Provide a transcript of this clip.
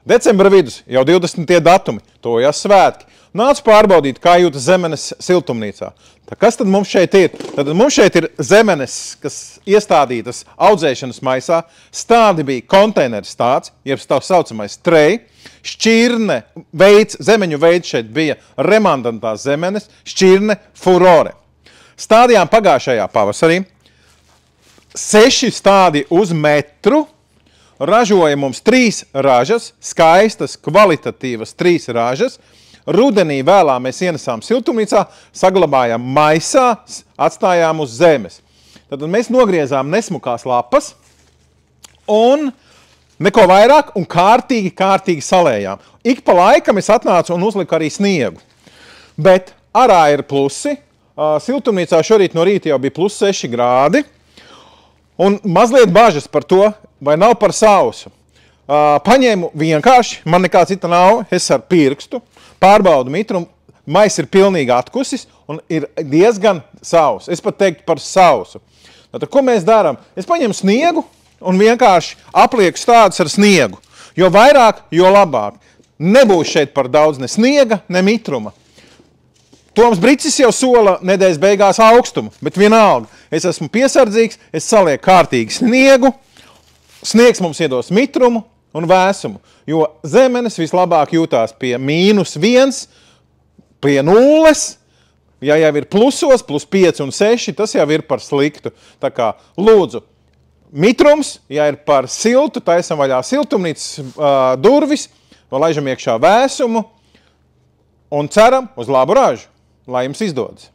Decembra vidus, jau 20. datumi, tojās svētki. Nāc pārbaudīt, kā jūtas zemenes siltumnīcā. Kas tad mums šeit ir? Tad mums šeit ir zemenes, kas iestādītas audzēšanas maisā. Stādi bija konteineru stāds, jeb tā saucamais trej. Šķirne veids, zemeņu veids šeit bija remandantās zemenes, šķirne furore. Stādījām pagājušajā pavasarī 6 stádi uz metru. Ražoja mums 3 ražas, skaistas, kvalitatīvas 3 ražas. Rudenī vēlā mēs ienesām siltumnīcā, saglabājām maisā, atstājām uz zemes. Tad mēs nogriezām nesmukās lapas un neko vairāk un kārtīgi salējām. Ik pa laikam es atnācu un uzliku arī sniegu. Bet arā ir plusi. Siltumnīcā šorīt no rīta jau bija +6 grādi. Un mazliet bažas par to, vai nav par sausu. Paņēmu vienkārši, man nekā cita nav, es ar pirkstu pārbaudu mitrumu, mais ir pilnīgi atkusis un ir diezgan sauss. Es pat teiktu par sausu. Tātad, ko mēs darām? Es paņemu sniegu un vienkārši aplieku stādus ar sniegu. Jo vairāk, jo labāk. Nebūs šeit par daudz ne sniega, ne mitruma. Toms Bricis jau sola nedēļas beigās augstumu, bet vienalga. Es esmu piesardzīgs, es salieku kārtīgi sniegu. Sniegs mums iedos mitrumu un vēsumu, jo zemenes vislabāk jūtās pie -1, pie 0, ja jau ir plusos, +5 un 6, tas jau ir par sliktu. Tā kā lūdzu, mitrums, ja ir par siltu, taisam vaļā siltumnīcas durvis, laižam iekšā vēsumu un ceram uz labu ražu, lai jums izdodas.